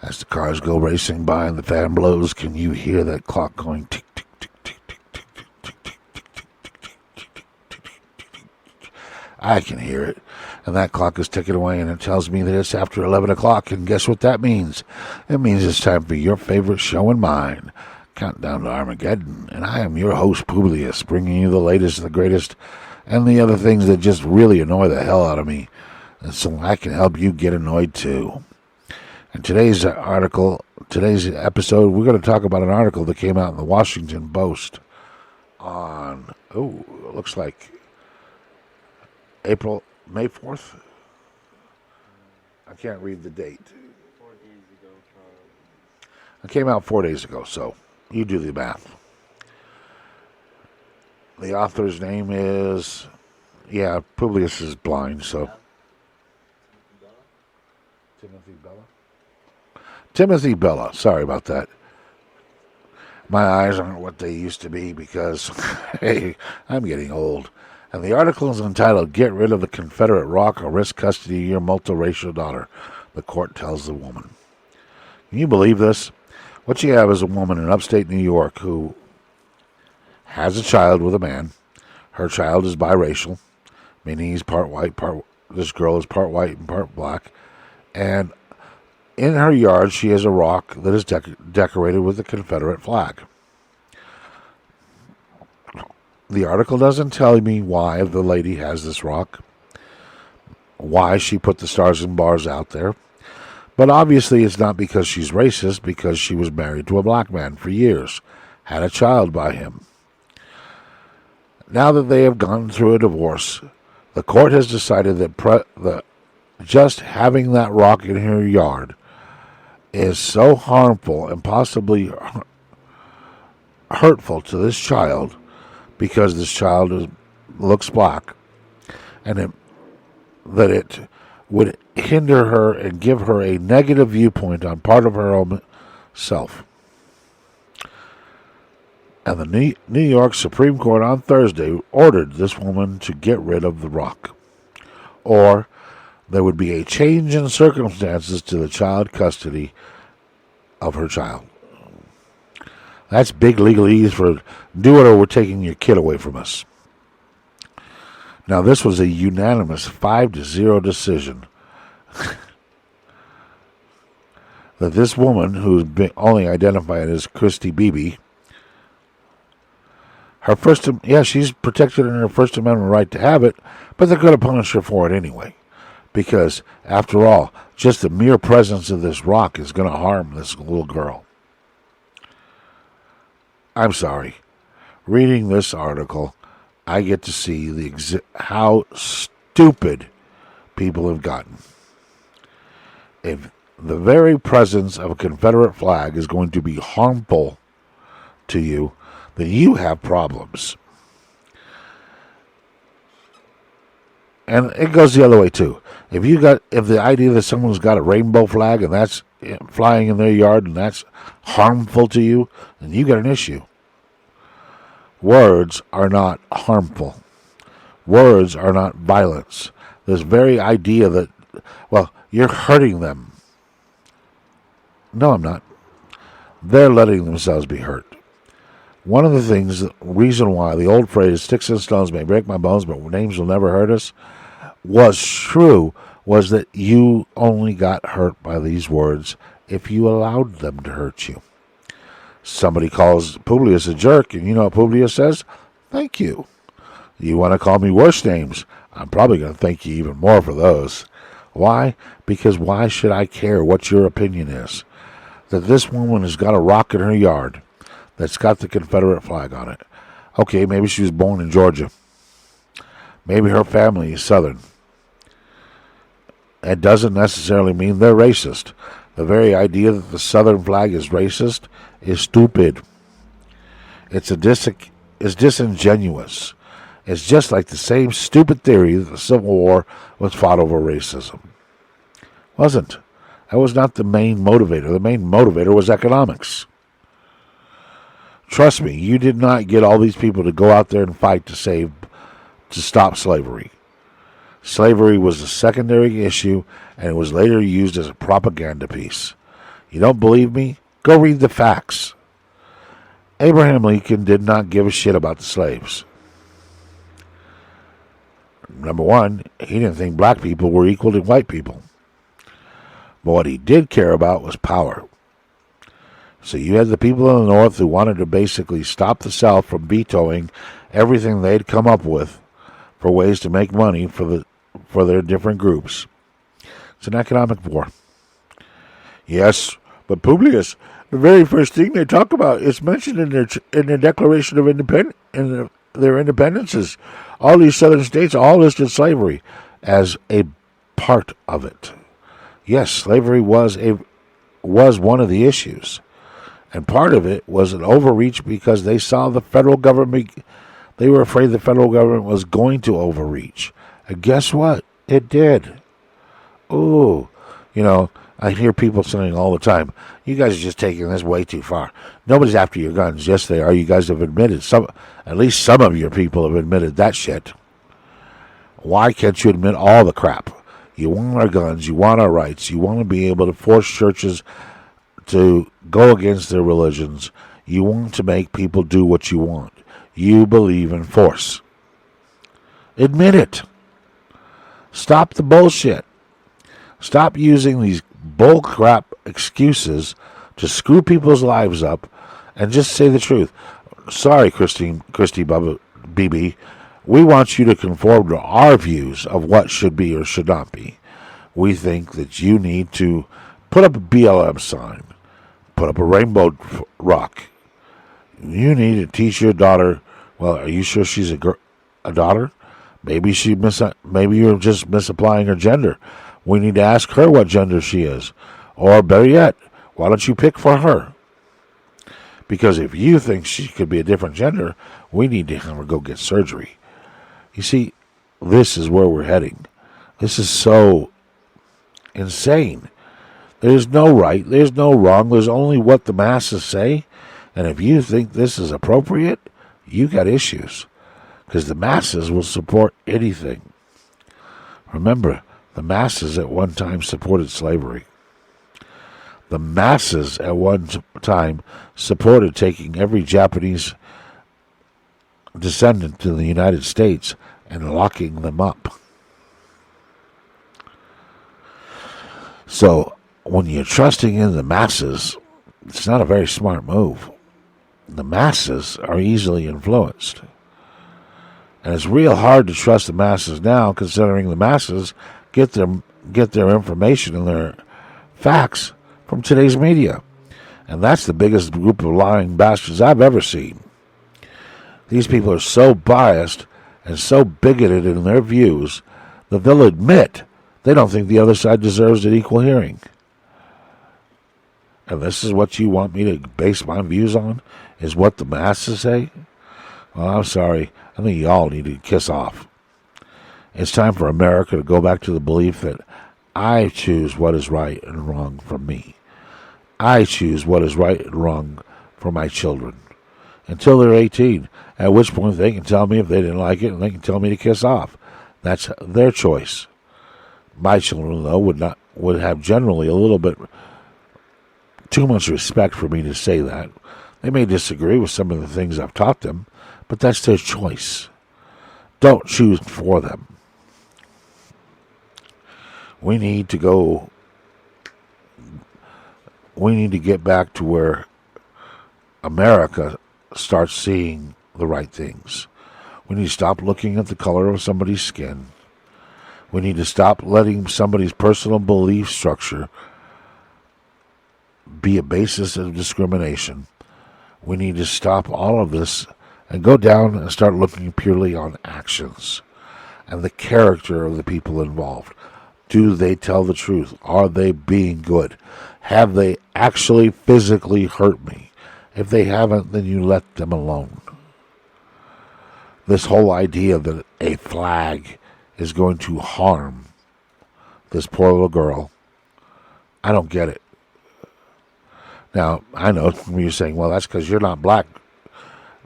As the cars go racing by and the fan blows, can you hear that clock going tick, tick, tick, tick, tick, tick, tick, tick, tick, tick, tick, tick, tick, tick, tick, tick. I can hear it. And that clock is ticking away, and it tells me that it's after 11 o'clock. And guess what that means? It means it's time for your favorite show and mine, Countdown to Armageddon. And I am your host, Publius, bringing you the latest, the greatest, and the other things that just really annoy the hell out of me. And so I can help you get annoyed too. In today's episode, we're going to talk about an article that came out in the Washington Post on, it looks like May 4th? I can't read the date. 4 days ago. It came out 4 days ago, so you do the math. The author's name is, Publius is blind, so. Timothy Bella. Sorry about that. My eyes aren't what they used to be because, hey, I'm getting old. And the article is entitled, Get Rid of the Confederate Rock or Risk Custody of Your Multiracial Daughter, the court tells the woman. Can you believe this? What you have is a woman in upstate New York who has a child with a man. Her child is biracial, meaning he's part white, this girl is part white and part black. And in her yard, she has a rock that is decorated with the Confederate flag. The article doesn't tell me why the lady has this rock, why she put the stars and bars out there. But obviously it's not because she's racist, because she was married to a black man for years, had a child by him. Now that they have gone through a divorce, the court has decided that just having that rock in her yard is so harmful and possibly hurtful to this child because this child looks black, and that it would hinder her and give her a negative viewpoint on part of her own self. And the New York Supreme Court on Thursday ordered this woman to get rid of the rock, or there would be a change in circumstances to the child custody of her child. That's big legalese for do it or we're taking your kid away from us. Now, this was a unanimous 5-0 decision that this woman, who's been only identified as Christy Beebe, she's protected in her First Amendment right to have it, but they're going to punish her for it anyway. Because, after all, just the mere presence of this rock is going to harm this little girl. I'm sorry. Reading this article, I get to see how stupid people have gotten. If the very presence of a Confederate flag is going to be harmful to you, then you have problems. And it goes the other way too. If the idea that someone's got a rainbow flag and that's flying in their yard and that's harmful to you, then you got an issue. Words are not harmful. Words are not violence. This very idea that, you're hurting them. No, I'm not. They're letting themselves be hurt. One of the reason why the old phrase, sticks and stones may break my bones, but names will never hurt us, was true, was that you only got hurt by these words if you allowed them to hurt you. Somebody calls Publius a jerk, and you know what Publius says? Thank you. You want to call me worse names? I'm probably going to thank you even more for those. Why? Because why should I care what your opinion is? That this woman has got a rock in her yard that's got the Confederate flag on it. Okay, maybe she was born in Georgia. Maybe her family is Southern. It doesn't necessarily mean they're racist. The very idea that the Southern flag is racist is stupid. It's disingenuous. It's just like the same stupid theory that the Civil War was fought over racism. Wasn't. That was not the main motivator. The main motivator was economics. Trust me, you did not get all these people to go out there and fight to stop slavery. Slavery was a secondary issue, and it was later used as a propaganda piece. You don't believe me? Go read the facts. Abraham Lincoln did not give a shit about the slaves. Number one, he didn't think black people were equal to white people. But what he did care about was power. So you had the people in the North who wanted to basically stop the South from vetoing everything they'd come up with for ways to make money for their different groups. It's an economic war. Yes, but Publius, the very first thing they talk about is mentioned in their Declaration of Independence, in their independences. All these southern states all listed slavery as a part of it. Yes, slavery was one of the issues. And part of it was an overreach because they saw the federal government, they were afraid the federal government was going to overreach. And guess what? It did. Ooh, I hear people saying all the time, you guys are just taking this way too far. Nobody's after your guns. Yes, they are. You guys have admitted, at least some of your people have admitted that shit. Why can't you admit all the crap? You want our guns, you want our rights, you want to be able to force churches to go against their religions. You want to make people do what you want. You believe in force. Admit it. Stop the bullshit. Stop using these bullcrap excuses to screw people's lives up and just say the truth. Sorry, Christy Bubba, BB. We want you to conform to our views of what should be or should not be. We think that you need to put up a BLM sign, put up a rainbow rock. You need to teach your daughter. Well, are you sure she's a daughter? Maybe maybe you're just misapplying her gender. We need to ask her what gender she is. Or better yet, why don't you pick for her? Because if you think she could be a different gender, we need to have her go get surgery. You see, this is where we're heading. This is so insane. There's no right, there's no wrong, there's only what the masses say. And if you think this is appropriate, you got issues. Because the masses will support anything. Remember, the masses at one time supported slavery. The masses at one time supported taking every Japanese descendant to the United States and locking them up. So, when you're trusting in the masses, it's not a very smart move. The masses are easily influenced. And it's real hard to trust the masses now, considering the masses get their information and their facts from today's media. And that's the biggest group of lying bastards I've ever seen. These people are so biased and so bigoted in their views that they'll admit they don't think the other side deserves an equal hearing. And this is what you want me to base my views on? Is what the masses say? Well, I'm sorry. I think you all need to kiss off. It's time for America to go back to the belief that I choose what is right and wrong for me. I choose what is right and wrong for my children. Until they're 18, at which point they can tell me if they didn't like it and they can tell me to kiss off. That's their choice. My children, though, would have generally a little bit too much respect for me to say that. They may disagree with some of the things I've taught them, but that's their choice. Don't choose for them. We need to get back to where America starts seeing the right things. We need to stop looking at the color of somebody's skin. We need to stop letting somebody's personal belief structure be a basis of discrimination. We need to stop all of this and go down and start looking purely on actions and the character of the people involved. Do they tell the truth? Are they being good? Have they actually physically hurt me? If they haven't, then you let them alone. This whole idea that a flag is going to harm this poor little girl, I don't get it. Now, I know you're saying, well, that's because you're not black,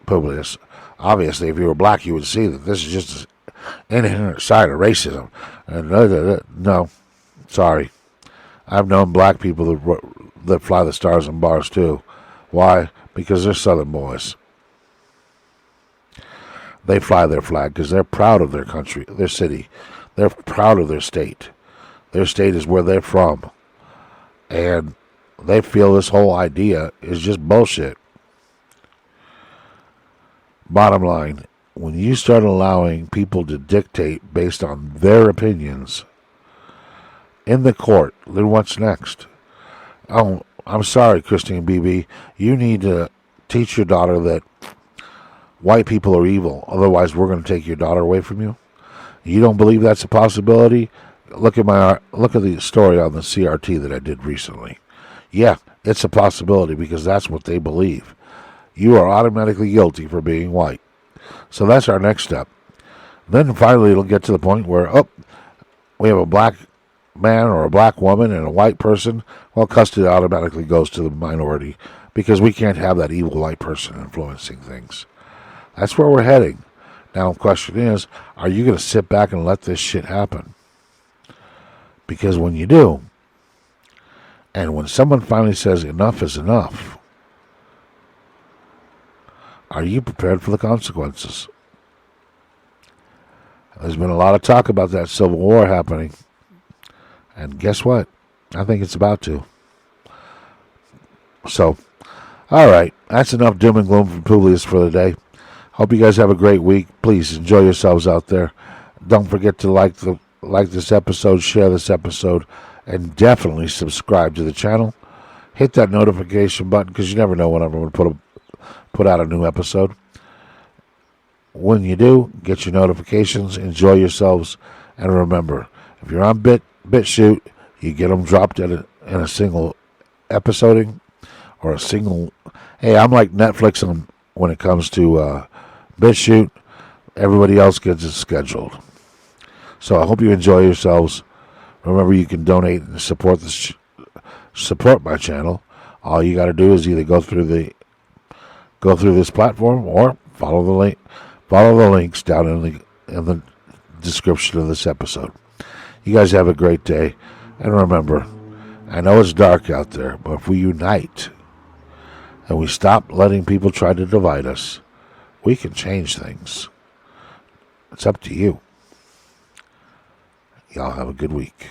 Publius. Obviously, if you were black, you would see that this is just an inherent side of racism. And no, sorry. I've known black people that fly the stars and bars too. Why? Because they're Southern boys. They fly their flag because they're proud of their country, their city. They're proud of their state. Their state is where they're from. And they feel this whole idea is just bullshit. Bottom line, when you start allowing people to dictate based on their opinions in the court, then what's next? Oh, I'm sorry, Christine BB. You need to teach your daughter that white people are evil. Otherwise, we're going to take your daughter away from you. You don't believe that's a possibility? Look at the story on the CRT that I did recently. Yeah, it's a possibility because that's what they believe. You are automatically guilty for being white. So that's our next step. Then finally it'll get to the point where, we have a black man or a black woman and a white person. Well, custody automatically goes to the minority because we can't have that evil white person influencing things. That's where we're heading. Now the question is, are you going to sit back and let this shit happen? Because when you do, and when someone finally says enough is enough, are you prepared for the consequences? There's been a lot of talk about that civil war happening. And guess what? I think it's about to. So, all right. That's enough doom and gloom from Publius for the day. Hope you guys have a great week. Please enjoy yourselves out there. Don't forget to like this episode, share this episode, and definitely subscribe to the channel. Hit that notification button because you never know when I'm going to put out a new episode. When you do, get your notifications, enjoy yourselves, and remember, if you're on BitChute, you get them dropped in a single episoding or a single. Hey, I'm like Netflix when it comes to BitChute. Everybody else gets it scheduled. So I hope you enjoy yourselves. Remember, you can donate and support my channel. All you got to do is either go through this platform or follow the links down in the description of this episode. You guys have a great day, and remember, I know it's dark out there, but if we unite and we stop letting people try to divide us, we can change things. It's up to you. Y'all have a good week.